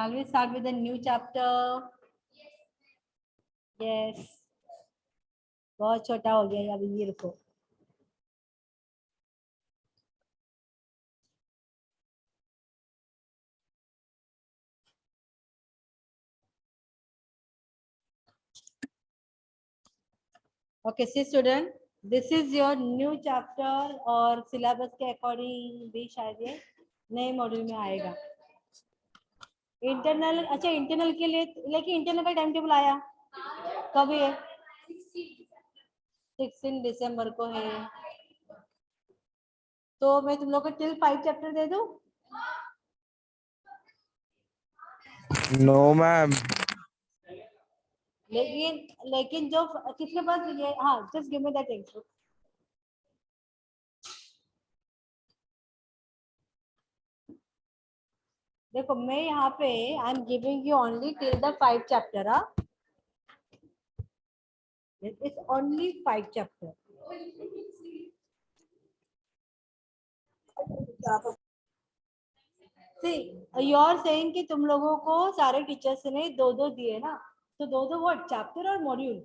Shall we start with a new chapter? Yes. बहुत छोटा हो गया अभी, ये रुको. Okay, see student, this is your new chapter और syllabus के according भी शायद ये नए मॉड्यूल में आएगा. इंटरनल, अच्छा इंटरनल के लिए, लेकिन इंटरनल का टाइम टेबल आया कब है? 16 दिसंबर को है. तो मैं तुम लोग को टिल 5 चैप्टर दे दूं? No ma'am. लेकिन जो किसके पास ये, हाँ just give me that textbook. देखो मैं यहाँ पे I am giving you only till the 5 chapter. It's only 5 chapter. See you are saying कि तुम लोगों को सारे टीचर्स ने दो दो दिए ना, तो दो दो व्हाट, चैप्टर और मॉड्यूल?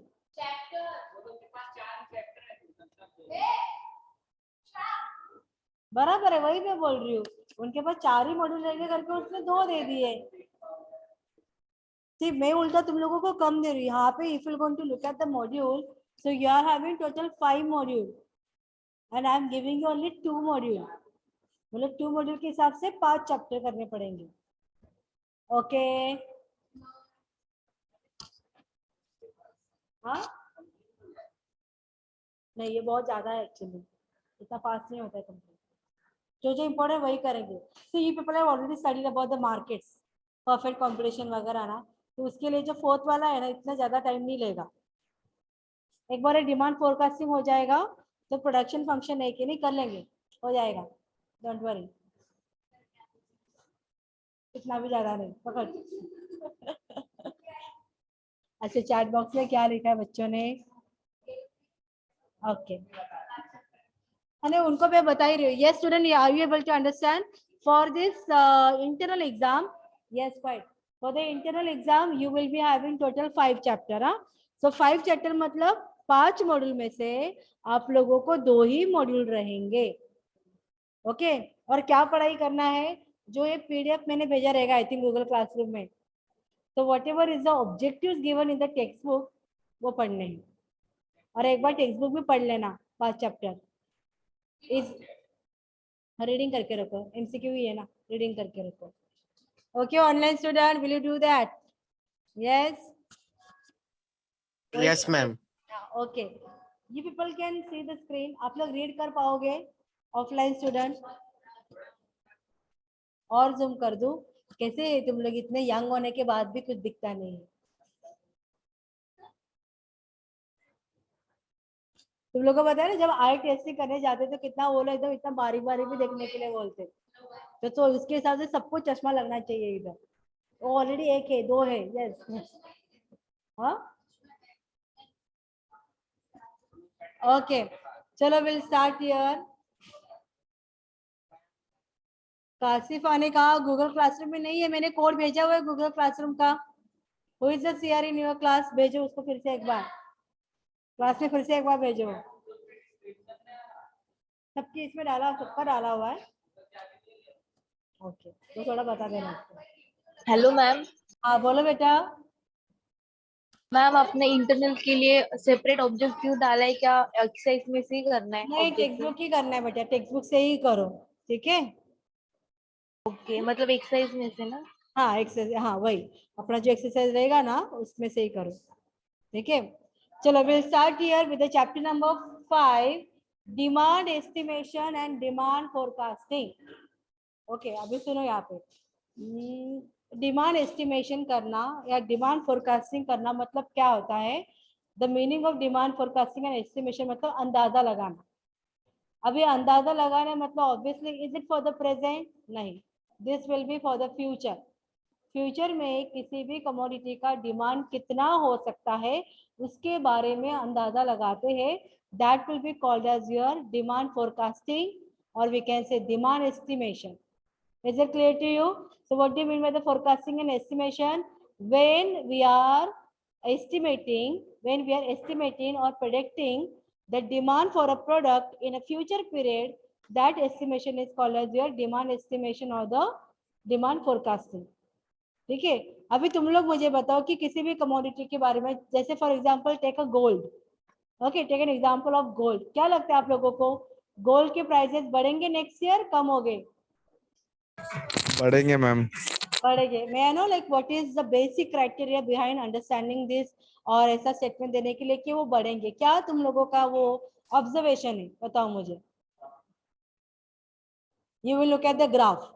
बराबर है, वही मैं बोल रही हूँ. उनके पास 4 ही मॉड्यूल रहेंगे करके उसने 2 दे दिए. सी मैं उल्टा तुम लोगों को कम दे रही हूँ यहाँ पे. If you going to look at the module, so you are having total 5 module and I am giving you only 2 module. मतलब 2 मॉड्यूल के हिसाब से 5 चैप्टर करने पड़ेंगे. ओके हाँ, नहीं ये बहुत ज्यादा है एक्चुअली, इतना फास्ट नहीं होता है कंप्लीट. जो इम्पोर्टेंट वही करेंगे. So you people have already studied about the markets, perfect competition वगैरह ना, तो उसके लिए जो 4th वाला है ना, इतना ज्यादा टाइम नहीं लेगा. एक बार डिमांड फोरकास्टिंग हो जाएगा तो प्रोडक्शन फंक्शन है कि नहीं कर लेंगे, हो जाएगा, डोंट वरी. इतना भी ज्यादा नहीं पकड़. अच्छा चैट बॉक्स में क्या लिखा है बच्चों ने? ओके अरे उनको मैं बता ही रही हूँ. Yes student, are you able to understand for this internal exam? Yes quite. For the internal exam you will be having total 5 chapter. So 5 chapter मतलब 5 मॉड्यूल में से आप लोगों को 2 ही मॉड्यूल रहेंगे. ओके और क्या पढ़ाई करना है? जो ये पीडीएफ मैंने भेजा रहेगा आई थिंक गूगल क्लासरूम में, तो what ever is the objectives given in the text book वो पढ़ने हैं. और एक बार टेक्स्ट बुक भी पढ़ लेना 5 चैप्टर. इस रीडिंग करके रखो, एमसीक्यू ही है ना, रीडिंग करके रखो. Okay online student, will you do that? Yes yes ma'am. Okay. You people can see the screen. आप लोग रीड कर पाओगे ऑफलाइन स्टूडेंट? और जूम कर दूं? कैसे तुम लोग इतने यंग होने के बाद भी कुछ दिखता नहीं है? तुम लोगों को पता है ना, जब आई टेस्टिंग करने जाते तो कितना वो लोग एकदम इतना बारीक बारीक भी देखने के लिए बोलते, तो उसके हिसाब से सबको चश्मा लगना चाहिए इधर. वो ऑलरेडी 1 है 2 है. यस हाँ ओके चलो विल स्टार्ट हियर. कासिफ आने कहा गूगल क्लासरूम में नहीं है, मैंने कोड भेजा हुआ है गूगल क्लासरूम का. Who is the CR in your class? भेजो उसको फिर से एक बार, क्लास में फिर से एक बार भेजो. सबकी इसमें डाला, सबका डाला हुआ है. ओके तो थोड़ा बता देना उसको. Hello ma'am. हाँ बोलो बेटा. मैम आपने इंटरनल के लिए सेपरेट ऑब्जेक्टिव डाला है क्या? एक्सरसाइज में से ही करना है नहीं टेक्स्ट बुक ही करना है बेटा, टेक्स्ट बुक से ही करो. ठीक है ओके मतलब एक्सरसाइज में से ना? हाँ एक्सरसाइज, हाँ वही अपना जो एक्सरसाइज रहेगा ना उसमें से ही करो. ठीक है चलो will start here with the chapter number 5, demand estimation and demand forecasting. Okay अभी सुनो यहाँ पे. डिमांड एस्टिमेशन करना या डिमांड फोरकास्टिंग करना मतलब क्या होता है? The meaning of demand forecasting and estimation मतलब अंदाजा लगाना. अभी अंदाजा लगाना मतलब obviously is it for the present? नहीं, this will be for the future. Future में किसी भी कमोडिटी का डिमांड कितना हो सकता है उसके बारे में अंदाजा लगाते हैं. That will be called as your demand forecasting और we can say demand estimation. Is it clear to you? So what do you mean by the forecasting and estimation? When we are estimating or predicting the demand for a product in a future period, that estimation is called as your demand estimation or the demand forecasting. ठीक है, अभी तुम लोग मुझे बताओ कि किसी भी कमोडिटी के बारे में, जैसे for example take a gold. Okay, take an example of gold. क्या लगता है आप लोगों को, गोल्ड के प्राइसेस बढ़ेंगे नेक्स्ट ईयर, कम होंगे? बढ़ेंगे मैम. बढ़ेंगे. मैं know like what is the basic criteria behind understanding this, और ऐसा स्टेटमेंट देने के लिए कि वो बढ़ेंगे, क्या तुम लोगों का वो ऑब्जर्वेशन है? बताओ मुझे. You will look at the graph.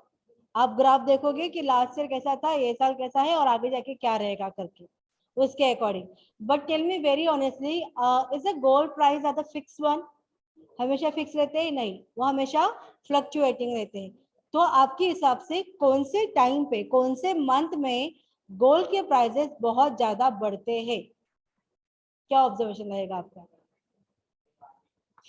आप ग्राफ देखोगे कि लास्ट ईयर कैसा था, ये साल कैसा है, और आगे जाके क्या रहेगा करके, उसके according. But tell me very honestly, is the gold price are the fix one? हमेशा फिक्स रहते हैं? नहीं, वो हमेशा फ्लक्चुएटिंग रहते हैं. तो आपके हिसाब से कौन से टाइम पे, कौन से मंथ में गोल्ड के प्राइसेस बहुत ज्यादा बढ़ते हैं? क्या ऑब्जर्वेशन रहेगा आपका?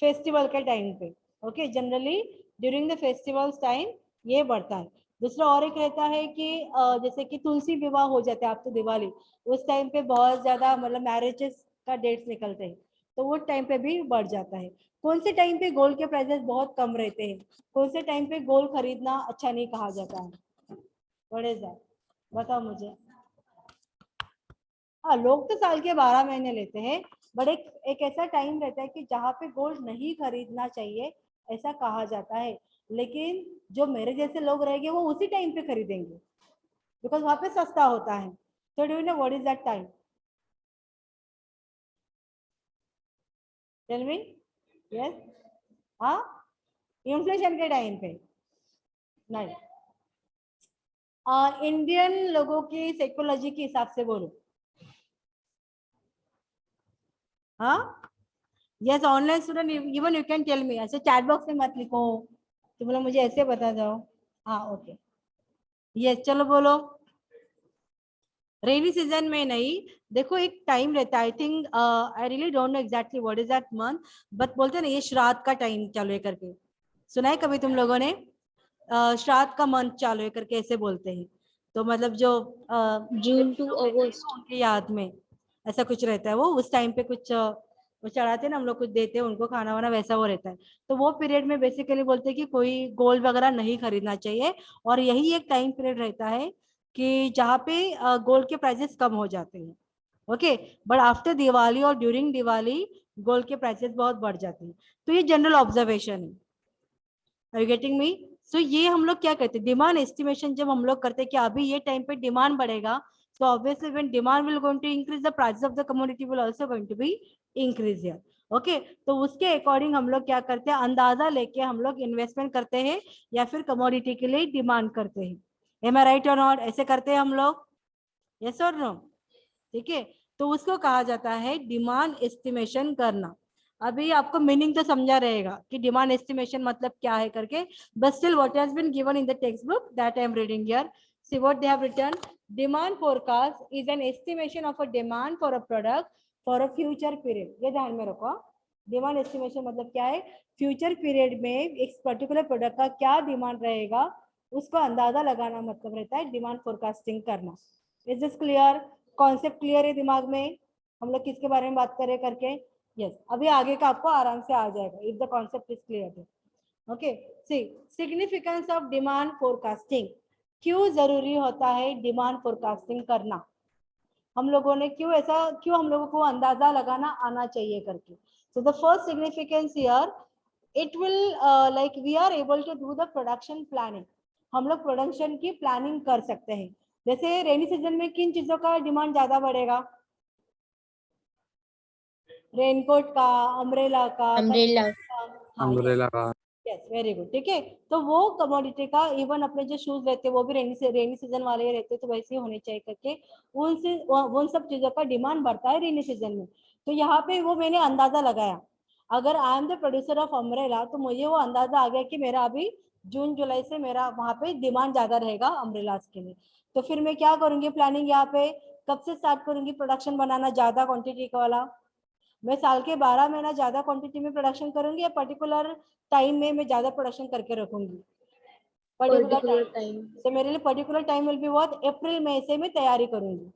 फेस्टिवल के टाइम पे. Okay, generally during the festivals time ये बढ़ता है. दूसरा और एक रहता है कि जैसे कि तुलसी विवाह हो जाते हैं, आप तो दिवाली, उस टाइम पे बहुत ज्यादा मतलब मैरिजेस का डेट्स निकलते हैं, तो वो टाइम पे भी बढ़ जाता है. कौन से टाइम पे गोल्ड के प्राइसेस बहुत कम रहते हैं? कौन से टाइम पे गोल्ड खरीदना अच्छा नहीं कहा जाता है? What is that? बताओ मुझे. हाँ, लोग तो साल के 12 महीने लेते हैं, बट एक ऐसा टाइम रहता है कि जहाँ पे गोल्ड नहीं खरीदना चाहिए, ऐसा कहा जाता है. लेकिन जो मेरे जैसे लोग रहेंगे वो उसी टाइम पे खरीदेंगे, बिकॉज वहां पे सस्ता होता है. तो do you know what is that time? Tell me. Yes. हाँ, इन्फ्लेशन के टाइम पे. नहीं, इंडियन लोगों की साइकोलॉजी के हिसाब से बोलो. हाँ, yes, online student even you can tell me. ऐसे चैट बॉक्स में मत लिखो, तुम लोग मुझे ऐसे बता जाओ. हाँ, ओके, यस, चलो बोलो. रेनी सीजन में नहीं, देखो एक टाइम रहता है. I think I really don't know exactly what is that month, but बोलते हैं ना ये श्राद्ध का टाइम चालू है करके. सुना है कभी तुम लोगों ने? श्राद्ध का मंथ चालू है करके ऐसे बोलते हैं. तो मतलब जो जून टू अगस्त. उनके याद में ऐसा कुछ रहता है. वो उस टाइम पे कुछ वो चढ़ाते हैं ना, हम लोग कुछ देते हैं उनको खाना वाना, वैसा वो रहता है. तो वो पीरियड में बेसिकली बोलते हैं कि कोई गोल्ड वगैरह नहीं खरीदना चाहिए, और यही एक टाइम पीरियड रहता है कि जहाँ पे गोल्ड के प्राइसेस कम हो जाते हैं. ओके, बट आफ्टर दिवाली और ड्यूरिंग दिवाली गोल्ड के प्राइसेस बहुत बढ़ जाते हैं. तो ये जनरल ऑब्जर्वेशन है. Are you getting me? So ये हम लोग क्या करते हैं, डिमांड एस्टिमेशन जब हम लोग करते हैं कि अभी ये टाइम पे डिमांड बढ़ेगा, so obviously when demand will going to increase, the prices of the commodity will also going to be increase here. Okay, तो उसके अकॉर्डिंग हम लोग क्या करते हैं, अंदाजा लेके हम लोग इन्वेस्टमेंट करते हैं या फिर कमोडिटी के लिए डिमांड करते हैं. एम आई राइट और नॉट? ऐसे करते हैं हम लोग, यस और नो? ठीक है, तो उसको कहा जाता है डिमांड एस्टिमेशन करना. अभी आपको मीनिंग तो समझा रहेगा कि डिमांड एस्टिमेशन मतलब क्या है करके, but still what has been given in the textbook that I am reading here. See what they have written. Demand forecast is an estimation of a demand for a product for a future period. ये ध्यान में रखो. Demand estimation मतलब क्या है, future period में एक particular product का क्या डिमांड रहेगा उसको अंदाजा लगाना मतलब रहता है डिमांड फोरकास्टिंग करना. Is this clear? Concept clear है दिमाग में? हम लोग किसके बारे में बात करें करके? यस, अभी आगे का आपको आराम से आ जाएगा if the concept is clear. Okay, see significance of demand forecasting. क्यों जरूरी होता है डिमांड फोरकास्टिंग करना? हम लोगों ने क्यों हम लोगों को अंदाजा लगाना आना चाहिए करके. So the first significance here, it will like we are able to do the production planning. हम लोग प्रोडक्शन की प्लानिंग कर सकते हैं. जैसे रेनी सीजन में किन चीजों का डिमांड ज्यादा बढ़ेगा? रेनकोट का, अम्ब्रेला का, अम्ब्रेला. हाँ, अम्ब्रेला का. Yes, very good. ठीक है, तो वो कमोडिटी का, इवन अपने जो शूज रहते हैं वो भी रेनी सीजन वाले ही रहते हैं, तो वैसे ही होने चाहिए करके उन सब चीजों का डिमांड बढ़ता है रेनी सीजन में. तो यहाँ पे वो मैंने अंदाजा लगाया. अगर I am the producer of umbrella, तो मुझे वो अंदाजा आ गया कि मेरा अभी जून जुलाई से मेरा वहाँ पे डिमांड ज्यादा रहेगा अम्ब्रेलास के लिए. तो फिर मैं क्या करूंगी, प्लानिंग यहाँ पे कब से स्टार्ट करूंगी प्रोडक्शन बनाना ज्यादा क्वांटिटी का वाला? मैं साल के 12 महीना ज्यादा क्वांटिटी में प्रोडक्शन करूंगी या पर्टिकुलर टाइम में मैं ज्यादा प्रोडक्शन करके रखूंगी? Particular time. time. तो मेरे लिए particular time will be what, अप्रैल मई से मैं तैयारी करूंगी।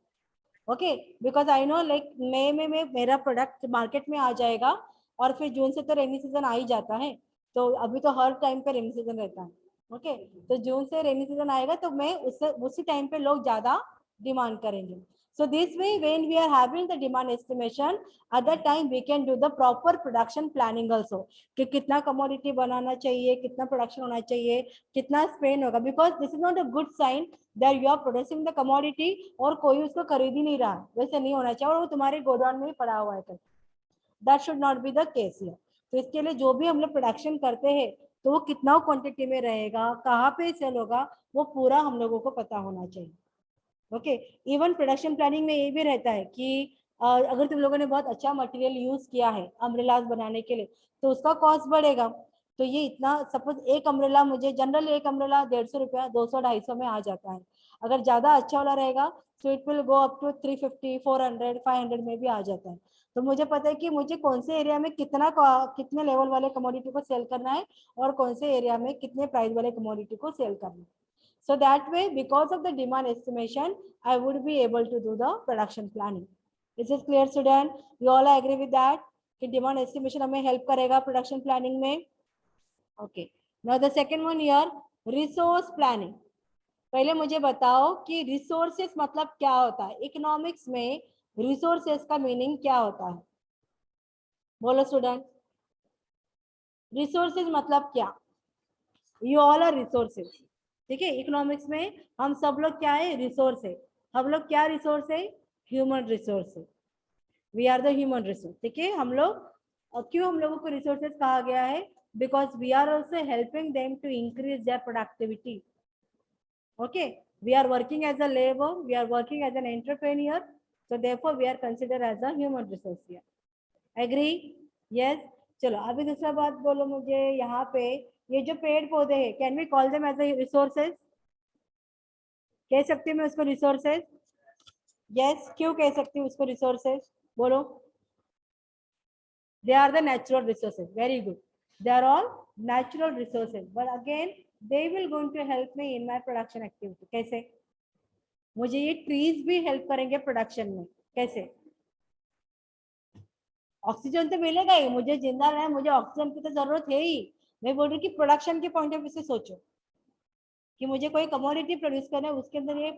Okay, because I know like मई में मेरा प्रोडक्ट मार्केट में आ जाएगा, और फिर जून से तो रेनी सीजन आ ही जाता है, तो अभी तो हर टाइम पे रेनी सीजन रहता है। ओके, तो जून से रेनी सीजन आएगा तो मैं उससे उसी टाइम पे लोग ज्यादा डिमांड करेंगे। So this way, when we are having the demand estimation, at that time we can do the proper production planning also. कि कितना commodity बनाना चाहिए, कितना production होना चाहिए, कितना spend होगा, because this is not a good sign that you are producing the commodity और कोई उसको खरीद ही नहीं रहा, वैसे नहीं होना चाहिए, और वो तुम्हारे गोडाउन में ही पड़ा हुआ है करके। That should not be the case here. तो इसके लिए जो भी हम लोग प्रोडक्शन करते हैं तो वो कितना क्वांटिटी में रहेगा, कहाँ पे सेल होगा, वो पूरा हम लोगों को पता होना चाहिए। ओके, इवन प्रोडक्शन प्लानिंग में ये भी रहता है कि अगर तुम लोगों ने बहुत अच्छा मटेरियल यूज किया है अम्ब्रेलाज बनाने के लिए तो उसका कॉस्ट बढ़ेगा। तो ये इतना, सपोज एक अम्ब्रेला, मुझे जनरल एक अम्ब्रेला 150 रुपया, 200-250 में आ जाता है। अगर ज्यादा अच्छा वाला रहेगा तो it will go up to 350, 400, 500 में भी आ जाता है। तो मुझे पता है कि मुझे कौन से एरिया में कितने लेवल वाले कमोडिटी को सेल करना है और कौन से एरिया में कितने प्राइस वाले कमोडिटी को सेल करना है। So that way, because of the demand estimation, I would be able to do the production planning. Is this clear, student? You all agree with that? कि demand estimation हमें help करेगा production planning में? Okay. Now the second one here, resource planning. पहले मुझे बताओ कि resources मतलब क्या होता है? Economics में resources का meaning क्या होता है? बोलो student. Resources मतलब क्या? You all are resources. ठीक है, इकोनॉमिक्स में हम सब लोग क्या है, रिसोर्स है। हम लोग क्या रिसोर्स है, ह्यूमन रिसोर्स है। We are the human resource. ठीक है, हम लोग, क्यों हम लोगों को रिसोर्सेज कहा गया है, because we are also helping them to increase their productivity. Okay, we are working as a labour, we are working as an entrepreneur, so therefore we are consider as a human resource here. Agree? Yes. चलो अभी दूसरा बात बोलो मुझे, यहाँ पे ये जो पेड़ पौधे हैं, can we call them as a resources? कह सकती हूँ मैं उसको रिसोर्सेज? यस, क्यों कह सकती हूँ उसको रिसोर्सेज? बोलो। They are the natural resources. Very good, they are all natural resources, but again they will going to help me in my production activity. कैसे? मुझे ये ट्रीज भी हेल्प करेंगे प्रोडक्शन में। कैसे? ऑक्सीजन तो मिलेगा ही, मुझे जिंदा रहना है, मुझे ऑक्सीजन की तो जरूरत है ही। मैं बोल रही कि प्रोडक्शन के पॉइंट ऑफ व्यू से सोचो कि मुझे कोई कमोडिटी प्रोड्यूस करना है, उसके अंदर ये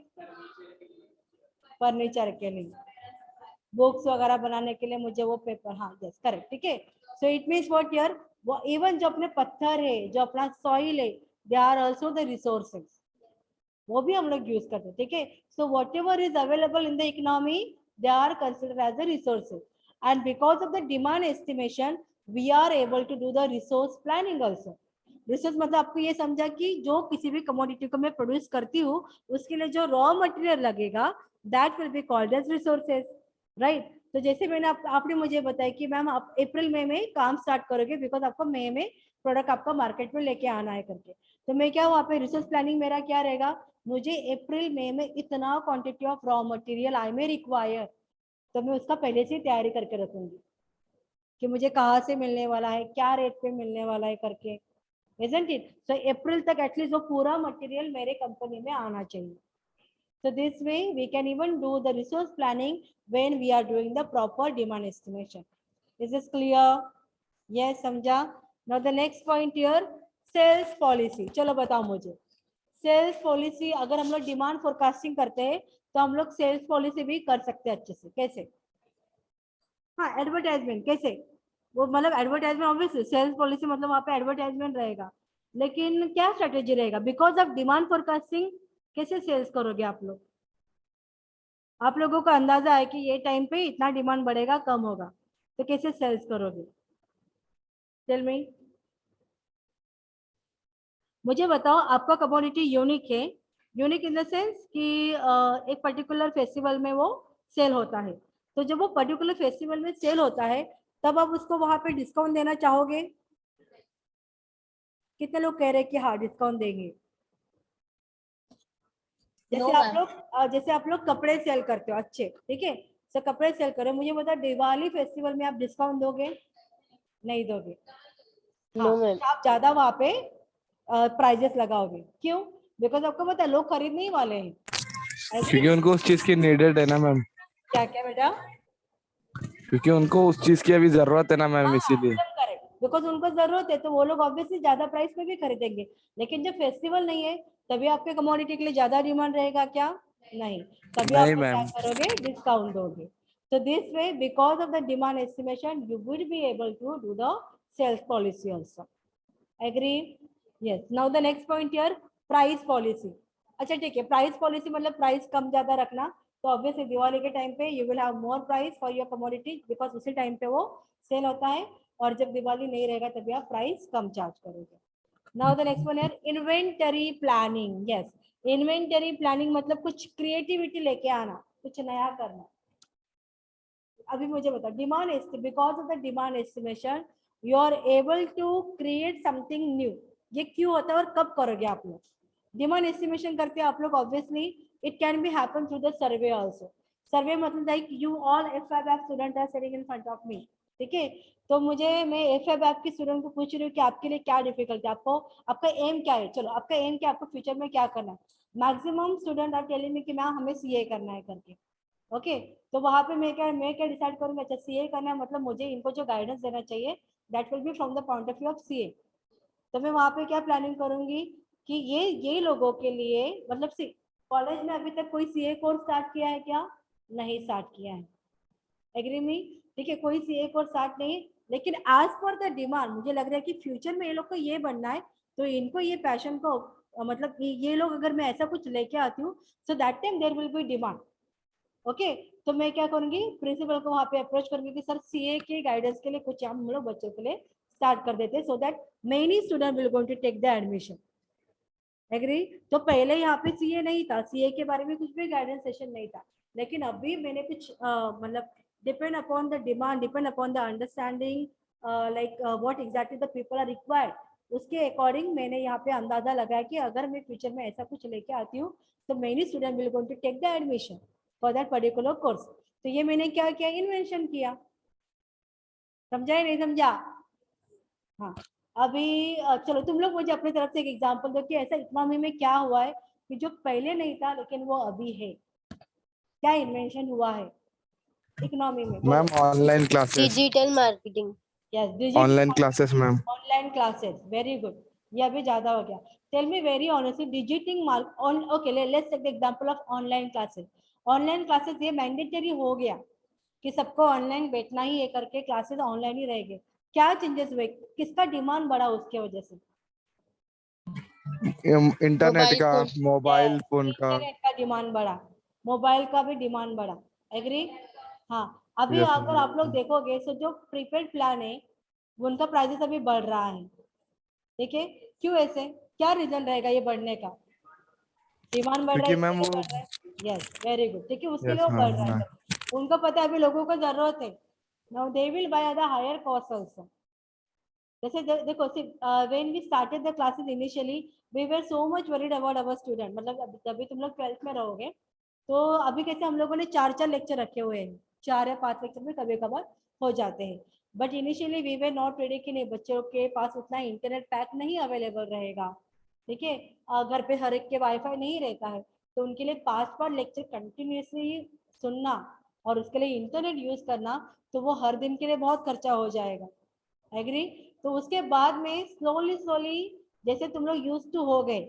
फर्नीचर के लिए, बुक्स वगैरह बनाने के लिए मुझे वो पेपर, हाँ यस करेक्ट, ठीक है। So it means what here, वो इवन जो अपने पत्थर है, जो अपना सॉइल है, they are also the resources, वो भी हम लोग यूज करते हैं। ठीक है, so whatever is available in the economy, they are considered as the resources, and because of the demand estimation we are able to do the resource planning also. Resource मतलब आपको ये समझा कि जो किसी भी कमोडिटी को मैं प्रोड्यूस करती हूँ उसके लिए जो रॉ मटेरियल लगेगा, that will be called as resources, right. तो जैसे मैंने आपने मुझे बताया कि मैम आप अप्रैल मई में काम स्टार्ट करोगे, बिकॉज आपको मई में प्रोडक्ट आपका मार्केट में लेके आना है करके, तो मैं क्या वहाँ पे रिसोर्स प्लानिंग मेरा क्या रहेगा, मुझे अप्रैल मई में इतना quantity of raw material I may require, तो मैं उसका पहले से तैयारी करके रखूंगी कि मुझे कहाँ से मिलने वाला है, क्या रेट पे मिलने वाला है करके, isn't it? So अप्रैल तक एटलीस्ट वो पूरा मटेरियल मेरे कंपनी में आना चाहिए। So this way we can even do the resource planning when we are doing the proper demand estimation. Is this clear? Yes, समझा? Now the next point here, sales policy. चलो बताओ मुझे, sales policy अगर हम लोग demand forecasting करते हैं तो हम लोग सेल्स पॉलिसी भी कर सकते हैं अच्छे से। कैसे? हाँ, एडवर्टाइजमेंट कैसे, वो मतलब एडवर्टाइजमेंट ऑब्वियसली सेल्स पॉलिसी मतलब वहाँ पे एडवर्टाइजमेंट रहेगा, लेकिन क्या स्ट्रेटेजी रहेगा, बिकॉज ऑफ डिमांड फोरकास्टिंग कैसे सेल्स करोगे आप लोग? आप लोगों को अंदाजा है कि ये टाइम पे इतना डिमांड बढ़ेगा, कम होगा, तो कैसे सेल्स करोगे? Tell me. मुझे बताओ, आपका कमोडिटी यूनिक है, यूनिक इन द सेंस कि एक पर्टिकुलर फेस्टिवल में वो सेल होता है, तो जब वो पर्टिकुलर फेस्टिवल में सेल होता है तब आप उसको वहां पे डिस्काउंट देना चाहोगे? कितने लोग कह रहे हैं कि हाँ डिस्काउंट देंगे? जैसे आप लोग कपड़े सेल करते हो, अच्छे ठीक है, तो कपड़े सेल करो, मुझे बताओ दिवाली फेस्टिवल में आप डिस्काउंट दोगे? नहीं दोगे। हाँ, No, ma'am. आप ज्यादा वहां पे प्राइजेस लगाओगे। क्यों? बिकॉज आपको पता है लोग खरीदने ही वाले हैं। क्योंकि उनको उस चीज की नीडेड है ना मैम, क्या क्या बेटा? क्योंकि उनको उस चीज की अभी जरूरत है ना मैम, हाँ इसीलिए। एकदम करेक्ट, बिकॉज उनको जरूरत है तो वो लोग ऑब्वियसली ज्यादा प्राइस में भी खरीदेंगे। लेकिन जब फेस्टिवल नहीं है तभी आपके कमोडिटी के लिए ज्यादा डिमांड रहेगा क्या? नहीं, तभी आप नहीं लोग क्या मैम। करोगे? डिस्काउंट दोगे। So this way, because of the demand estimation, you would be able to do the sales policy also. Agree? Yes. Now the next point here, price policy. अच्छा ठीक है, प्राइस पॉलिसी मतलब price कम ज्यादा रखना। तो obviously Diwali के time पे you will have more price for your commodity, because उसी टाइम पे वो सेल होता है। और जब दिवाली नहीं रहेगा तभी आप प्राइस कम चार्ज करोगे। नाउ द नेक्स्ट वन है inventory planning. Yes, inventory planning मतलब कुछ क्रिएटिविटी लेके आना, कुछ नया करना। अभी मुझे बताओ, demand because of the demand estimation you are able to create something new. ये क्यों होता है और कब करोगे आप लोग? डिमांड एस्टिमेशन करते हैं आप लोग obviously, it can be happen through the survey also. Survey मतलब like you all FIBF student are sitting in front of me, ठीक है? तो मैं एफआईबीएफ की स्टूडेंट को पूछ रही हूँ कि आपके लिए क्या डिफिकल्ट है, आपको आपका एम क्या है? चलो आपका एम क्या, आपको फ्यूचर में क्या करना है? Maximum student are telling me कि मैम हमें सीए करना है करके। ओके, तो वहां पे मैं क्या डिसाइड करूंगा? अच्छा सीए करना है मतलब मुझे इनको जो गाइडेंस देना चाहिए that will B from the point of view of CA. तो मैं वहां पे क्या प्लानिंग करूंगी कि ये लोगों के लिए मतलब सी, कॉलेज में अभी तक कोई सीए कोर्स स्टार्ट किया है क्या? नहीं स्टार्ट किया है। एग्री मी? ठीक है, कोई सीए कोर्स स्टार्ट नहीं, लेकिन एज पर द डिमांड मुझे लग रहा है कि फ्यूचर में ये लोग को ये बनना है, तो इनको ये पैशन को मतलब ये लोग अगर मैं ऐसा कुछ लेके आती हूँ so that time there will be demand. Okay, तो मैं क्या करूंगी? प्रिंसिपल को वहां पे अप्रोच करूंगी कि सर सीए के गाइडेंस के लिए कुछ हम लोग बच्चों के लिए स्टार्ट कर देते हैं so that many student will going to take the admission. Agree? तो पहले यहाँ पे सीए नहीं था, सीए के बारे में कुछ भी गाइडेंस सेशन नहीं था, लेकिन अभी मैंने कुछ मतलब depend upon the demand, depend upon the understanding like what exactly the people are required, उसके अकॉर्डिंग मैंने यहाँ पे अंदाजा लगाया कि अगर मैं फ्यूचर में ऐसा कुछ लेके आती हूँ तो many student will going to take the admission for that particular course. तो ये मैंने क्या किया? इन्वेंशन किया। समझा या नहीं समझा? हाँ, अभी चलो तुम लोग मुझे अपनी तरफ से एक एग्जांपल दो कि ऐसा इकोनॉमी में क्या हुआ है कि जो पहले नहीं था लेकिन वो अभी है। क्या इन्वेंशन हुआ है इकोनॉमी में? मैम बोलो। Online classes. Digital marketing. Yes, digital online classes ma'am. Online classes, very good. ये अभी ज्यादा हो गया। Tell me very honestly, digital mark on okay, let's take the example of online classes. Online classes ये mandatory हो गया कि सबको ऑनलाइन बैठना ही है करके, क्लासेस ऑनलाइन ही रहेंगे। क्या चेंजेस हुए, किसका डिमांड बढ़ा उसके वजह से? इंटरनेट मोबाइल का, फोन। मोबाइल यस, फोन का। इंटरनेट का डिमांड बढ़ा, मोबाइल का भी डिमांड बढ़ा। एग्री? हाँ, अभी यस अगर आप लोग मैम। देखोगे तो जो प्रीपेड प्लान है उनका प्राइसेस अभी बढ़ रहा है। ठीक है, क्यों ऐसे? क्या रीजन रहेगा ये बढ़ने का? डिमांड बढ़ रहा है क्योंकि इसके मैम लिए वो। बढ़ रहा है। यस, वेरी गुड, ठीक है, उसके लिए यस वो बढ़ रहा मैम। है। उनको पता है अभी लोगों को जरूरत है। Now they will buy the higher cost also. जैसे देखो when we started the classes initially we were so much worried about our student, मतलब जब भी तुम लोग 12th में रहोगे तो अभी कैसे हम लोगों ने 4 लेक्चर रखे हुए हैं, 4 या 5 लेक्चर में कभी कभार हो जाते हैं। But initially we were not ready कि नहीं बच्चों के पास उतना इंटरनेट पैक नहीं अवेलेबल रहेगा। ठीक है, घर पे हर एक के वाईफाई नहीं रहता है, तो उनके लिए 5 लेक्चर कंटिन्यूसली सुनना और उसके लिए इंटरनेट यूज करना, तो वो हर दिन के लिए बहुत खर्चा हो जाएगा। एग्री? तो उसके बाद में स्लोली स्लोली जैसे तुम लोग यूज टू हो गए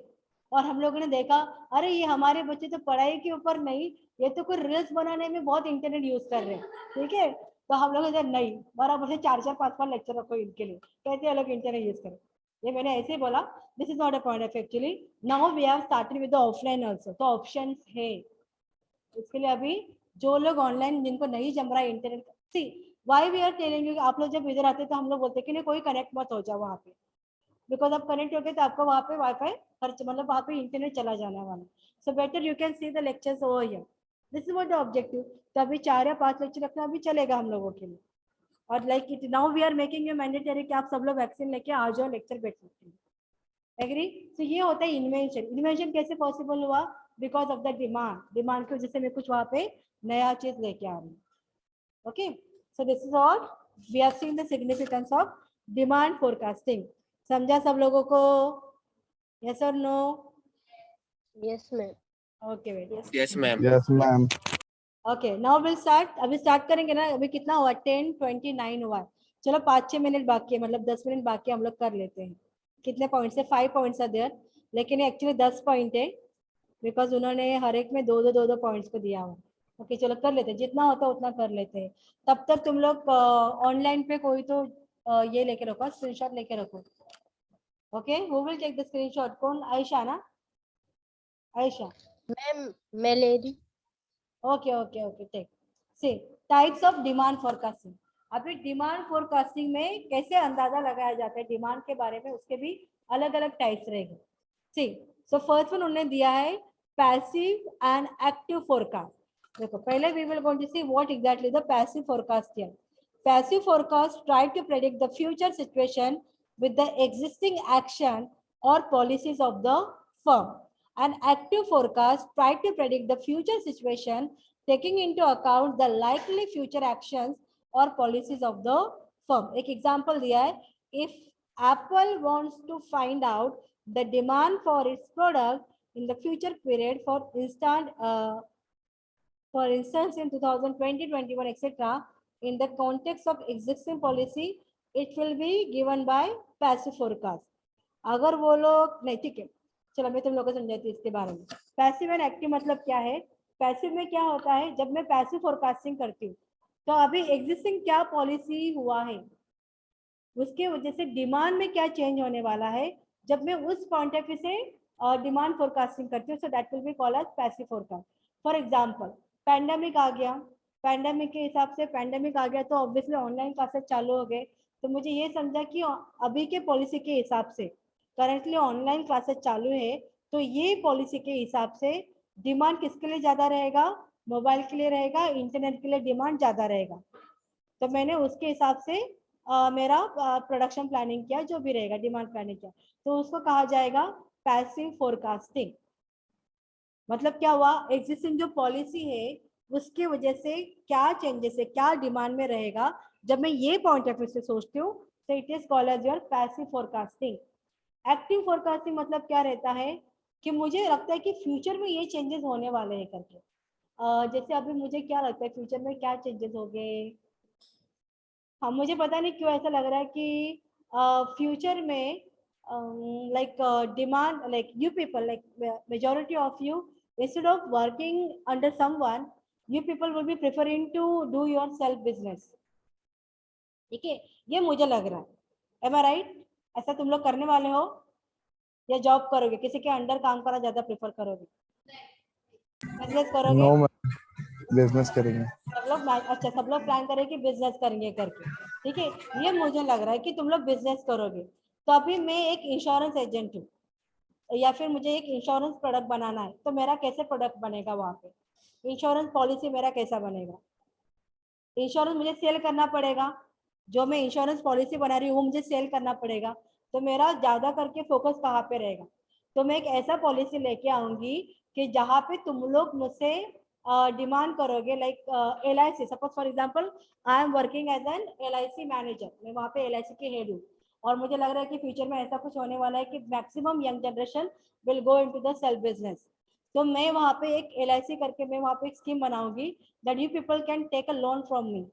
और हम लोगों ने देखा अरे ये हमारे बच्चे तो पढ़ाई के ऊपर नहीं, ये तो कोई रील्स बनाने में बहुत इंटरनेट यूज कर रहे हैं। ठीक है, तो हम लोग नहीं, बराबर से 4-4 5-5 लेक्चर रखो इनके लिए, कैसे अलग इंटरनेट यूज करें। ये मैंने ऐसे ही बोला, this is not a point of actually. Now we have started with the offline also, तो ऑप्शंस है इसके लिए। अभी जो लोग ऑनलाइन जिनको नहीं जम रहा है internet, see why we are telling you, आप लोग जब इधर आते तो हम लोग बोलते कि नहीं कोई कनेक्ट मत हो जाओ वहाँ पे, बिकॉज आप कनेक्ट हो गए तो आपको वहाँ पे वाईफाई खर्च मतलब वहाँ पे इंटरनेट चला जाने वाला। So better you can see the lectures over here, this is what the objective. तो अभी 4 या 5 लेक्चर रखना अभी चलेगा हम लोगों के लिए। और like it now we are making you mandatory कि आप सब लोग वैक्सीन लेके आ जाओ, लेक्चर बैठ सकते हैं। एग्री? तो ये होता है इन्वेंशन। इन्वेंशन कैसे पॉसिबल हुआ? Because of the demand, demand की वजह से मैं कुछ वहाँ पे नया चीज लेके आ रही हूँ। Okay, so this is all we have seen the significance of demand forecasting. समझा सब लोगों को? Yes or no? Yes, ma'am. Okay, wait. Yes, ma'am. Yes ma'am. Okay now will start. अभी स्टार्ट करेंगे ना. अभी कितना हुआ? 10:29 हुआ है. चलो 5-6 मिनट बाकी है, मतलब 10 मिनट बाकी हम लोग कर लेते हैं. कितने पॉइंट्स है? 5 पॉइंट्स आर देयर, लेकिन एक्चुअली 10 पॉइंट है बिकॉज उन्होंने हर एक में दो पॉइंट्स को दिया हुआ. ओके चलो कर लेते हैं, जितना होता है उतना कर लेते हैं. तब तक तुम लोग ऑनलाइन पे कोई तो ये लेके रखो, स्क्रीनशॉट लेके रखो. Okay who will take the screenshot? कौन? आयशा ना? आयशा. मैम मैं ले रही. Okay okay okay take. See types of demand forecasting. अभी डिमांड फोरकास्टिंग में कैसे अंदाजा लगाया जाता है डिमांड के बारे में, उसके भी अलग अलग टाइप्स रहेंगे. सी सो फर्स्ट वन उन्होंने दिया है पैसिव एंड एक्टिव फोरकास्ट. देखो पहले we will going to see what exactly the passive forecast here. Passive forecast try to predict the future situation with the existing action or policies of the firm. An active forecast try to predict the future situation taking into account the likely future actions or policies of the firm. एक example दिया है. If Apple wants to find out the demand for its product in the future period, for instance in 2020, 21, etc., in the context of existing policy, it will be given by passive forecast. अगर वो लोग नहीं, ठीक है चलो मैं तुम लोगों को समझाती हूँ इसके बारे में. पैसिव एंड एक्टिव मतलब क्या है? पैसिव में क्या होता है, जब मैं पैसिव फोरकास्टिंग करती हूँ तो अभी एग्जिस्टिंग क्या पॉलिसी हुआ है, उसके वजह से डिमांड में क्या चेंज होने वाला है, जब मैं उस पॉइंट ऑफ व्यू से डिमांड फोरकास्टिंग करती हूँ, so that will be called as passive forecast. For example pandemic आ गया, पैंडेमिक के हिसाब से पैंडेमिक आ गया तो ऑब्वियसली ऑनलाइन क्लासेस चालू हो गए. तो मुझे ये समझा कि अभी के पॉलिसी के हिसाब से करंटली ऑनलाइन क्लासेस चालू है, तो ये पॉलिसी के हिसाब से डिमांड किसके लिए ज्यादा रहेगा? मोबाइल के लिए रहेगा, इंटरनेट के लिए डिमांड ज्यादा रहेगा. तो मैंने उसके हिसाब से मेरा प्रोडक्शन प्लानिंग किया, जो भी रहेगा डिमांड प्लानिंग किया, तो उसको कहा जाएगा पैसिव फोरकास्टिंग. मतलब क्या हुआ, एग्जिस्टिंग जो पॉलिसी है उसके वजह से क्या चेंजेस है, क्या डिमांड में रहेगा, जब मैं ये पॉइंट ऑफ व्यू से सोचती हूँ, तो it is called as your passive forecasting. Active forecasting मतलब क्या रहता है कि मुझे लगता है कि फ्यूचर में ये चेंजेस होने वाले हैं करके. जैसे अभी मुझे क्या लगता है फ्यूचर में क्या चेंजेस हो गए. हाँ मुझे पता नहीं क्यों ऐसा लग रहा है कि फ्यूचर में like demand, like you people, like majority of you, instead of working under someone, you people will be preferring to do your self business. ठीक है, ये मुझे लग रहा है. Am I right? ऐसा तुम लोग करने वाले हो या जॉब करोगे, किसी के अंडर काम करना ज्यादा प्रेफर करोगे? बिजनेस करोगे? नो मैम, बिजनेस करेंगे. सब लोग अच्छा सब लोग प्लान करें कि बिजनेस करेंगे करके. ठीक है, ये मुझे लग रहा है कि तुम लोग बिजनेस करोगे. तो अभी मैं एक इंश्योरेंस एजेंट हूँ या फिर मुझे एक इंश्योरेंस प्रोडक्ट बनाना है, तो मेरा कैसे प्रोडक्ट बनेगा वहां पे, इंश्योरेंस पॉलिसी मेरा कैसा बनेगा? इंश्योरेंस मुझे सेल करना पड़ेगा, जो मैं इंश्योरेंस पॉलिसी बना रही हूँ वो मुझे सेल करना पड़ेगा. तो मेरा ज्यादा करके फोकस कहाँ पे रहेगा? तो मैं एक ऐसा पॉलिसी लेके आऊंगी कि जहाँ पे तुम लोग मुझसे डिमांड करोगे, like LIC. Suppose for example I am working as an LIC manager, मैं वहाँ पे LIC की हेड हूँ, और मुझे लग रहा है कि फ्यूचर में ऐसा कुछ होने वाला है कि maximum young generation will go into the self business. तो मैं वहाँ पे एक LIC करके मैं वहाँ पे एक स्कीम बनाऊंगी that you people can take a loan from me.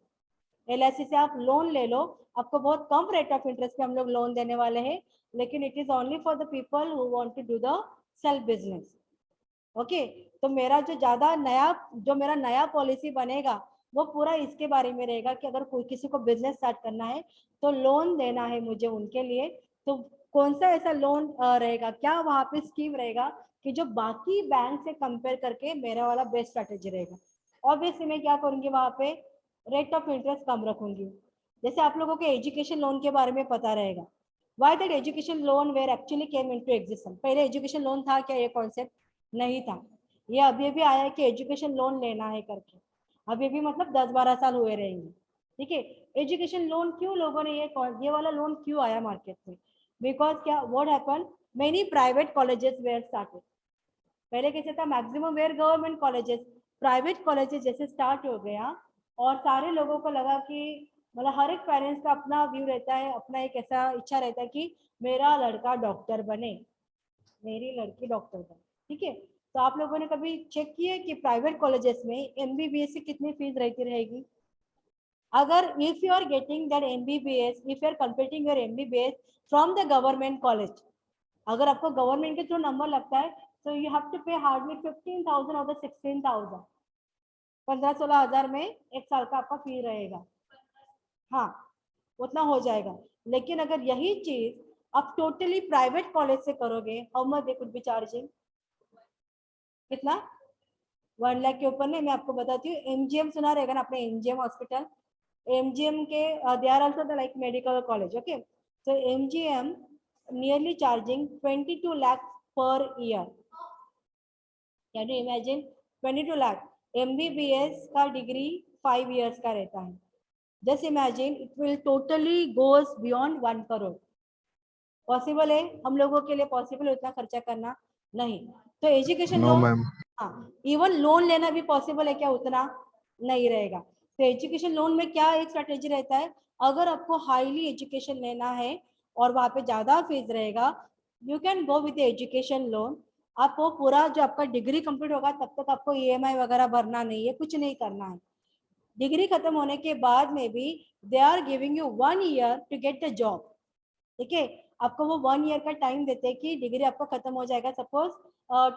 LIC से आप लोन ले लो, आपको बहुत कम रेट ऑफ इंटरेस्ट पे हम लोग लोन देने वाले हैं, लेकिन it is only for the people who want to do the self business. Okay, तो मेरा जो मेरा नया पॉलिसी बनेगा वो पूरा इसके बारे में रहेगा कि अगर कोई किसी को बिजनेस स्टार्ट करना है तो लोन देना है मुझे उनके लिए, तो कौन सा ऐसा लोन रहेगा, क्या वहाँ पे स्कीम रहेगा कि जो बाकी बैंक से कंपेयर करके मेरा वाला बेस्ट स्ट्रेटेजी रहेगा. ऑब्वियसली मैं क्या करूंगी, वहाँ पे रेट ऑफ इंटरेस्ट कम रखूंगी. जैसे आप लोगों के एजुकेशन लोन के बारे में पता रहेगा, why that education loan were actually came into existence. पहले एजुकेशन लोन था क्या? ये कॉन्सेप्ट नहीं था. ये अभी अभी आया है कि एजुकेशन लोन लेना है करके, अभी भी मतलब 10-12 साल हुए रहेंगे. ठीक है, एजुकेशन लोन क्यों लोगों ने ये वाला लोन क्यों आया मार्केट में? बिकॉज क्या what happen, many private colleges were started. पहले कैसे था, maximum were government colleges, private colleges जैसे स्टार्ट हो गया, और सारे लोगों को लगा कि मतलब हर एक पेरेंट्स का अपना व्यू रहता है, अपना एक ऐसा इच्छा रहता है कि मेरा लड़का डॉक्टर बने, मेरी लड़की डॉक्टर बने, ठीक है। तो आप लोगों ने कभी चेक किया कि प्राइवेट कॉलेजेस में एमबीबीएस की कितनी फीस रहती रहेगी? अगर if you are getting that MBBS, if you are completing your MBBS from the government college, अगर आपको गवर्नमेंट के थ्रू नंबर लगता है, तो you have to pay hardly 15,000 और 16,000, 15-16 हजार में एक साल का आपका फी रहेगा। हाँ, उतना हो जाएगा। लेकिन अगर यही चीज आप टोटली प्राइवेट कॉलेज से करोगे, how much they could be charging? कितना? 1 लाख के ऊपर नहीं। मैं आपको बताती हूँ, एमजीएम सुना रहेगा ना आपने, एमजीएम हॉस्पिटल, एमजीएम के they are also the like medical college, okay. So MGM nearly charging 22 lakh per year. Can you imagine? 22 lakh. MBBS का डिग्री 5 इयर्स का रहता है। Just imagine, it will totally goes beyond 1 crore. Possible है हम लोगों के लिए? पॉसिबल है उतना खर्चा करना? नहीं। तो एजुकेशन नो लोन, मैम। हाँ, इवन लोन लेना भी पॉसिबल है क्या? उतना नहीं रहेगा। तो एजुकेशन लोन में क्या एक स्ट्रेटेजी रहता है, अगर आपको हाईली एजुकेशन लेना है और वहां पे ज्यादा फीस रहेगा, you can go with education loan. आपको पूरा जो आपका डिग्री कंप्लीट होगा तब तक आपको ईएमआई वगैरह भरना नहीं है, कुछ नहीं करना है। डिग्री खत्म होने के बाद में भी they are giving you 1 year to get the job, ठीक है। आपको वो 1 ईयर का टाइम देते हैं कि डिग्री आपका खत्म हो जाएगा सपोज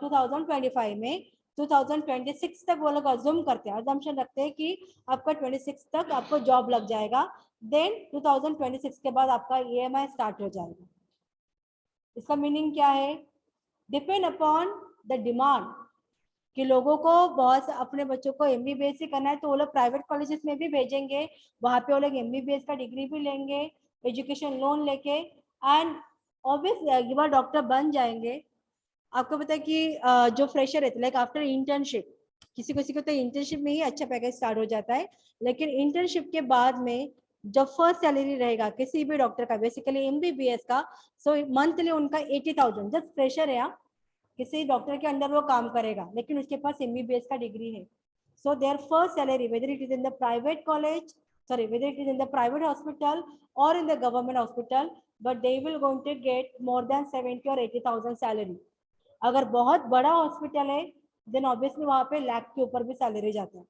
2025 में, 2026 तक वो लोग अज्यूम करते हैं, अजम्पशन रखते हैं कि आपका 26 तक आपको जॉब लग जाएगा, देन 2026 के बाद आपका ईएमआई स्टार्ट हो जाएगा। इसका मीनिंग क्या है? डिपेंड अपॉन द डिमांड, कि लोगों को बहुत अपने बच्चों को एमबीबीएस ही करना है तो वो लोग प्राइवेट कॉलेजेस में भी भेजेंगे, वहां पे वो लोग एमबीबीएस का डिग्री भी लेंगे एजुकेशन लोन लेके, एंड ऑब्वियस युवा डॉक्टर बन जाएंगे। आपको पता है कि जो फ्रेशर रहते लाइक आफ्टर इंटर्नशिप, किसी किसी को तो इंटर्नशिप में ही अच्छा पैकेज स्टार्ट हो जाता है, लेकिन इंटर्नशिप के बाद में जब फर्स्ट सैलरी रहेगा किसी भी डॉक्टर का, बेसिकली एमबीबीएस का, सो मंथली उनका 80,000, जस्ट फ्रेशर है, किसी डॉक्टर के अंडर वो काम करेगा लेकिन उसके पास एमबीबीएस का डिग्री है। So their first salary, whether it is in the private college, sorry, whether it is in the private hospital or in the government hospital, but they will going to get more than 70 or 80,000 salary. अगर बहुत बड़ा hospital है then obviously वहां पे लाख के ऊपर भी salary जाता है।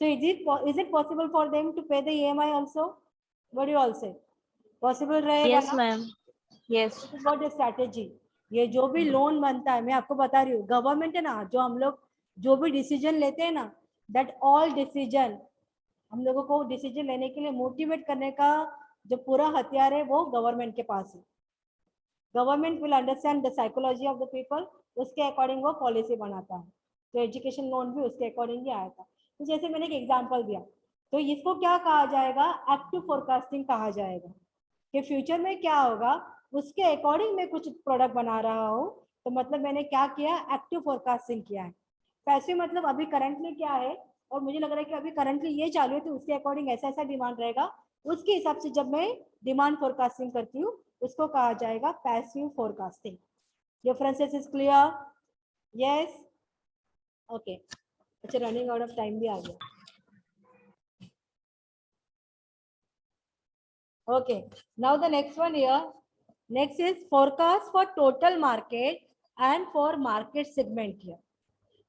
So is it possible for them to pay the EMI also? What do you all say? Possible रहेगा Yes, ना? ma'am. Yes. What strategy? ये जो भी लोन बनता है, मैं आपको बता रही हूँ, गवर्नमेंट है ना, जो हम लोग जो भी डिसीजन लेते हैं ना, दैट ऑल डिसीजन, हम लोगों को डिसीजन लेने के लिए मोटिवेट करने का जो पूरा हथियार है वो गवर्नमेंट के पास है। Government will understand the psychology of the people, उसके अकॉर्डिंग वो पॉलिसी बनाता है। तो एजुकेशन लोन भी उसके अकॉर्डिंग ही आया था। तो जैसे मैंने एक एग्जांपल दिया, तो इसको क्या कहा जाएगा? एक्टिव फोरकास्टिंग कहा जाएगा, कि फ्यूचर में क्या होगा उसके अकॉर्डिंग मैं कुछ प्रोडक्ट बना रहा हूँ। तो मतलब मैंने क्या किया? एक्टिव फोरकास्टिंग किया है। पैसिव मतलब अभी करंटली क्या है और मुझे लग रहा है कि अभी करंटली ये चालू है तो उसके अकॉर्डिंग ऐसा ऐसा डिमांड रहेगा, उसके हिसाब से जब मैं डिमांड फोरकास्टिंग करती हूँ उसको कहा जाएगा passive forecasting. Differences is clear? Yes, okay. अच्छा, रनिंग आउट ऑफ टाइम भी आ गया। Okay, now the next one here. Next is forecast for total market and for market segment here.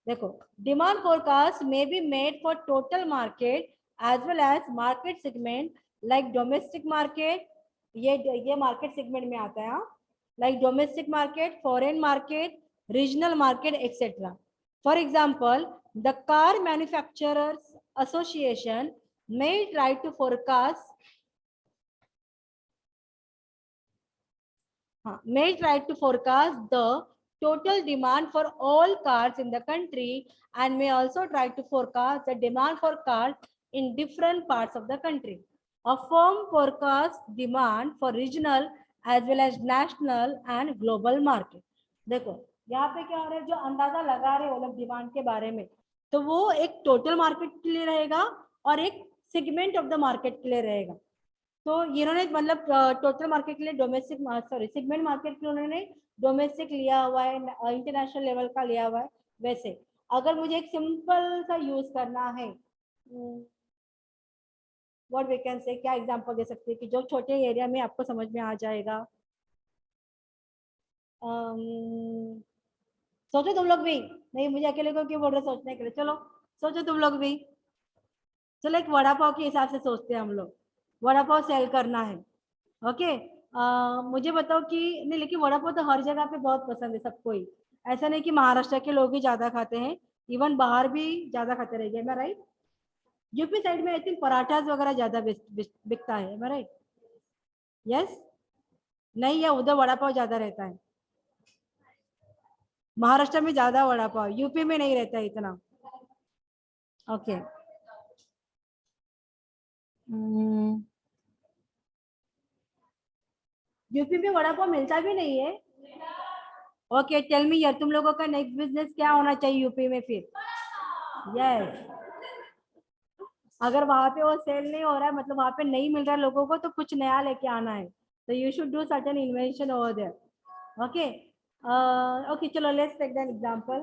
देखो, demand forecast may be made for total market as well as market segment like domestic market. ये market segment में आता है, हाँ, like domestic market, foreign market, regional market, etc. For example, the car manufacturers association may try to forecast may try to forecast the total demand for all cars in the country and may also try to forecast the demand for cars in different parts of the country. A firm forecasts demand for regional as well as national and global market. देखो यहाँ पे क्या हो रहा है, जो अंदाजा लगा रहे हो लोग डिमांड के बारे में, तो वो एक टोटल मार्केट के लिए रहेगा और एक सेगमेंट ऑफ द मार्केट के लिए रहेगा। तो इन्होंने मतलब टोटल मार्केट के लिए डोमेस्टिक, सॉरी, सेगमेंट मार्केट के लिए उन्होंने डोमेस्टिक लिया हुआ है, इंटरनेशनल लेवल का लिया हुआ है। वैसे अगर मुझे एक सिंपल सा यूज करना है, व्हाट वी कैन से, क्या एग्जांपल दे सकते हैं कि जो छोटे एरिया में आपको समझ में आ जाएगा? सोचो तुम लोग भी, नहीं मुझे अकेले को क्यों बोल रहे सोचने के लिए, चलो सोचो तुम लोग भी। चलो एक वड़ा पाव के हिसाब से सोचते हैं हम लोग, वड़ा पाव सेल करना है। ओके, मुझे बताओ कि नहीं, लेकिन वड़ा पाव तो हर जगह पे बहुत पसंद है सबको ही, ऐसा नहीं कि महाराष्ट्र के लोग ही ज्यादा खाते हैं, इवन बाहर भी ज्यादा खाते रहेंगे, मैं राइट? यूपी साइड में आई थिंक पराठास वगैरह ज्यादा बिकता है, मैं राइट? यस, नहीं है उधर वड़ा पाव ज्यादा रहता है, महाराष्ट्र में ज्यादा वड़ा पाव, यूपी में नहीं रहता है इतना। ओके, यूपी में वड़ा पाव मिलता भी नहीं है। ओके, टेल मी यार, तुम लोगों का नेक्स्ट बिजनेस क्या होना चाहिए यूपी में फिर? यस, अगर वहां पे वो सेल नहीं हो रहा है, मतलब वहां पे नहीं मिल रहा है लोगों को, तो कुछ नया लेके आना है, तो you should do certain invention over there. Okay, okay चलो let's take then example.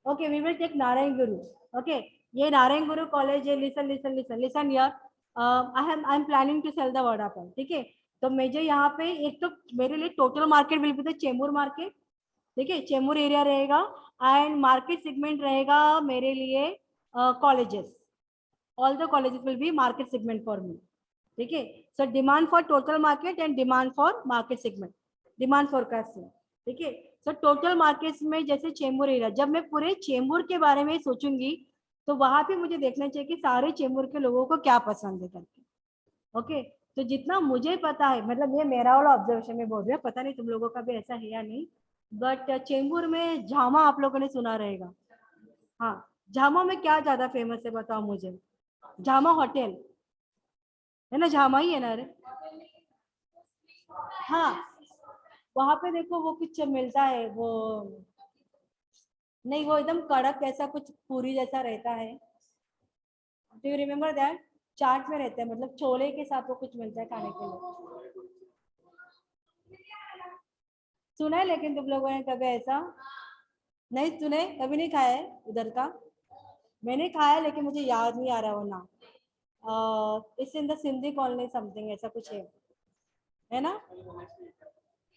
Okay, we will take Narayan Guru. Okay, ये नारायण गुरु कॉलेज है, लिसन लिसन लिसन लिसन यार, I am planning to sell the vada pav, ठीक है? तो मुझे यहाँ पे एक तो मेरे लिए total market will be the Chembur market, ठीक है, चेंबूर एरिया रहेगा, एंड मार्केट सेगमेंट रहेगा मेरे लिए colleges, all the colleges will be market segment for me, ठीक है? So demand for total market and demand for market segment, demand forecasting, ठीक है? सो टोटल मार्केट्स में जैसे चेंबूर एरिया, जब मैं पूरे चेंबूर के बारे में सोचूंगी तो वहां पे मुझे देखना चाहिए कि सारे चेंबूर के लोगों को क्या पसंद है करके। ओके, तो जितना मुझे पता है, मतलब ये मेरा वाला ऑब्जर्वेशन में बोल रही हूँ, पता नहीं तुम लोगों का भी ऐसा है या नहीं, बट चेंबूर में झामा आप लोगों ने सुना रहेगा। हाँ, झामा में क्या ज्यादा फेमस है बताओ मुझे? झामा होटल है ना, झामा ही है ना? अरे हाँ, वहां पे देखो वो कुछ मिलता है, वो नहीं, वो एकदम कड़क ऐसा कुछ पूरी जैसा रहता है, डू यू रिमेम्बर दैट? चाट में रहता है, मतलब छोले के साथ वो कुछ मिलता है खाने के लिए, सुना है लेकिन तुम लोगों ने कभी ऐसा नहीं सुने, कभी नहीं खाया है उधर का? मैंने खाया लेकिन मुझे याद नहीं आ रहा वो नाम, it's in the Sindhi colony something ऐसा कुछ है ना?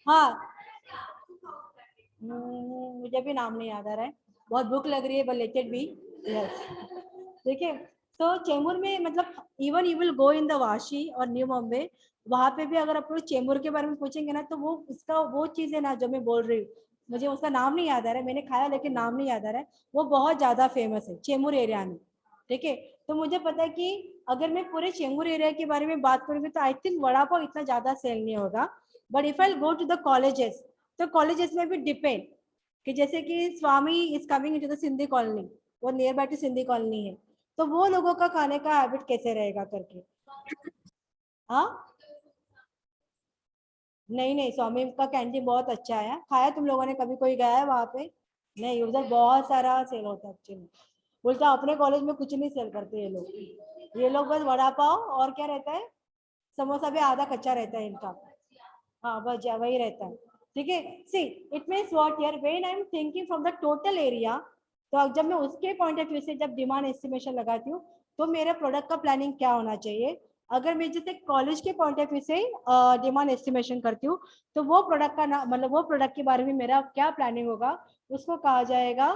हाँ, मुझे भी नाम नहीं याद आ रहा है, बहुत भूख लग रही है, but let it be. Yes, ठीक है। तो चेंबूर में मतलब even you will go in the Vashi और न्यू बॉम्बे, वहां पे भी अगर आप लोग चेंबूर के बारे में पूछेंगे ना, तो वो उसका वो चीज है ना जो मैं बोल रही हूँ, मुझे उसका नाम नहीं याद आ रहा है, मैंने खाया लेकिन नाम नहीं याद आ रहा है, वो बहुत ज्यादा फेमस है चेंबूर एरिया में, ठीक है? तो मुझे पता है कि अगर मैं पूरे चेंबूर एरिया के बारे में बात करूंगी तो आई थिंक वड़ा पाव इतना ज्यादा सेल नहीं होगा, but if I go to the colleges, तो कॉलेजेस में भी डिपेंड, कि जैसे कि Swami is coming into the Sindhi colony, वो near by to Sindhi colony है, तो वो लोगों का खाने का हैबिट कैसे रहेगा करके। हाँ, नहीं नहीं, स्वामी का कैंटीन बहुत अच्छा है, खाया तुम लोगों ने कभी, कोई गया है वहां पे? नहीं, उधर बहुत सारा सेल होता है एक्चुअली, उल्टा अपने कॉलेज में कुछ नहीं सेल करते ये लोग बस वड़ा पाव और क्या रहता है, समोसा भी आधा कच्चा रहता है इनका, हाँ बस वही रहता है, ठीक है? See, it means what here, when I am thinking from the total area, तो अब जब मैं उसके पॉइंट ऑफ व्यू से जब डिमांड एस्टिमेशन लगाती हूँ, तो मेरे प्रोडक्ट का प्लानिंग क्या होना चाहिए? अगर मैं जैसे कॉलेज के पॉइंट ऑफ व्यू से डिमांड एस्टिमेशन करती हूँ, तो वो प्रोडक्ट का मतलब वो प्रोडक्ट के बारे में मेरा क्या प्लानिंग होगा, उसको कहा जाएगा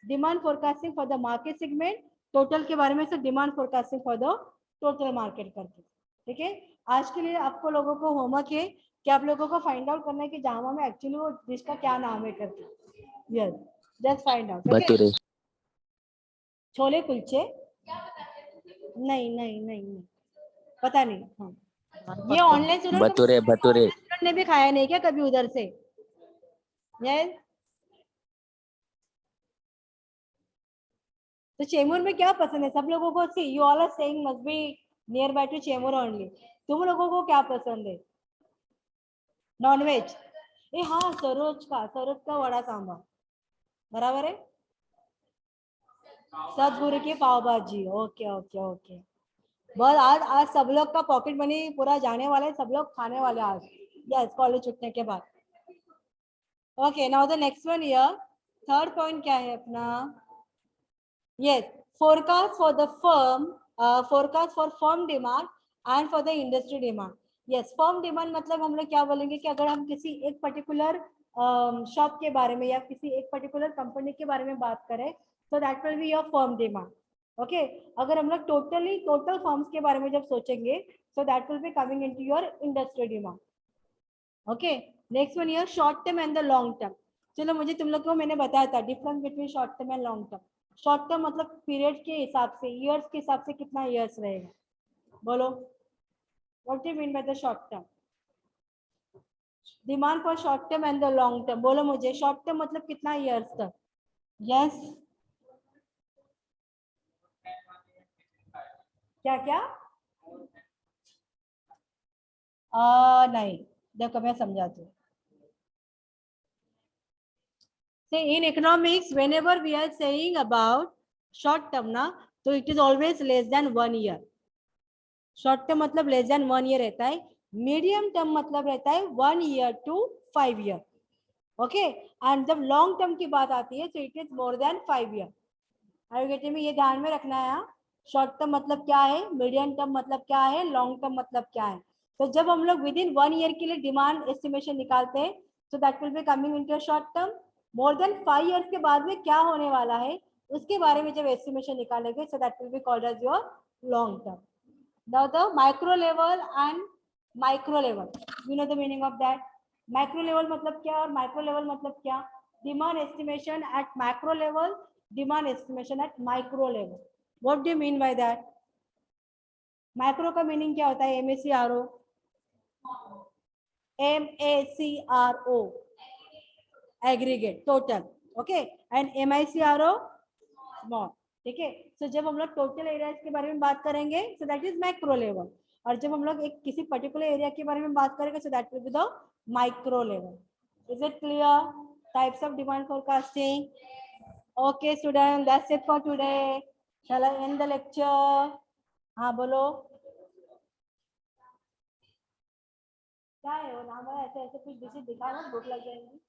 demand forecasting for the market segment, total के बारे में से demand forecasting for the total market करके, ठीक है? आज के लिए आपको लोगों को होमवर्क है कि आप लोगों को फाइंड आउट करना है कि जामा में एक्चुअली वो डिश का क्या नाम है करके। Yes, just find out. Bhature. Chole kulche? नहीं नहीं नहीं नहीं, पता नहीं। हाँ, ये ऑनलाइन भटूरे भटूरे। स्टूडेंट ने भी खाया नहीं क्या कभी उधर से? यस, तो चेमूर में क्या पसंद है सब लोगों को? See, you all are saying must be near by to Chemur only, तुम लोगों को क्या पसंद है? नॉनवेज? ए हाँ, सरोज का वड़ा सांभर बराबर है, सदगुरु की पाव भाजी, ओके ओके ओके, बस आज आज सब लोग का पॉकेट मनी पूरा जाने वाला है, सब लोग खाने वाले आज, यस, कॉलेज छूटने के बाद। Okay, now the next one here, third point क्या है अपना? Yes, forecast for the firm, forecast for firm demand and for the industry demand. Yes, firm demand मतलब हम लोग क्या बोलेंगे कि अगर हम किसी एक पर्टिकुलर शॉप के बारे में या किसी एक पर्टिकुलर कंपनी के बारे में बात करें, so that will be your firm demand. Okay अगर हम लोग टोटल फर्म्स के बारे में जब सोचेंगे, so that will be coming into your industry demand. Okay next one here short term and the long term. चलो मुझे तुम लोग को मैंने बताया था difference between short term and long term. Short term मतलब पीरियड के हिसाब से, ईयर्स के हिसाब से कितना ईयर्स रहेगा, बोलो what do you mean by the short term. Demand for short term and the long term, बोलो मुझे शॉर्ट टर्म मतलब कितना ईयर्स तक. यस क्या क्या नहीं देखो मैं समझाती हूँ. See, in economics, whenever we are saying about short term ना, तो it is always less than 1 year. Short term मतलब less than 1 year रहता है. Medium term मतलब रहता है 1 year to 5 year. Okay, and जब long term की बात आती है, so it is more than 5 year. Are you getting me? ये ध्यान में रखना है. शॉर्ट टर्म मतलब क्या है, मीडियम टर्म मतलब क्या है, लॉन्ग टर्म मतलब क्या है. तो जब हम लोग विद इन 1 ईयर के लिए डिमांड एस्टिमेशन निकालते हैं, so that will be coming into short term. More than 5 years के बाद में क्या होने वाला है उसके बारे में जब एस्टिमेशन निकालेंगे, so that will be called as your long term. Now the micro level and micro level, you know the meaning of that. Macro level मतलब क्या और micro level मतलब क्या. Demand estimation at macro level, demand estimation at micro level. What do you mean by that? Macro का meaning क्या होता है, MACRO, MACRO aggregate total, okay, and MICRO small. ठीक है. So जब हम लोग टोटल एरियाज के बारे में बात करेंगे, so that is macro level. और जब हम लोग एक किसी पर्टिकुलर एरिया के बारे में बात करेंगे, so that will be the micro level. Is it clear? Types of demand forecasting. Okay student, that's it for today. Shall I end the lecture? हाँ बोलो क्या है वो नाम है, ऐसे ऐसे कुछ डिशेज दिखाओ, भूख लग जाएगी.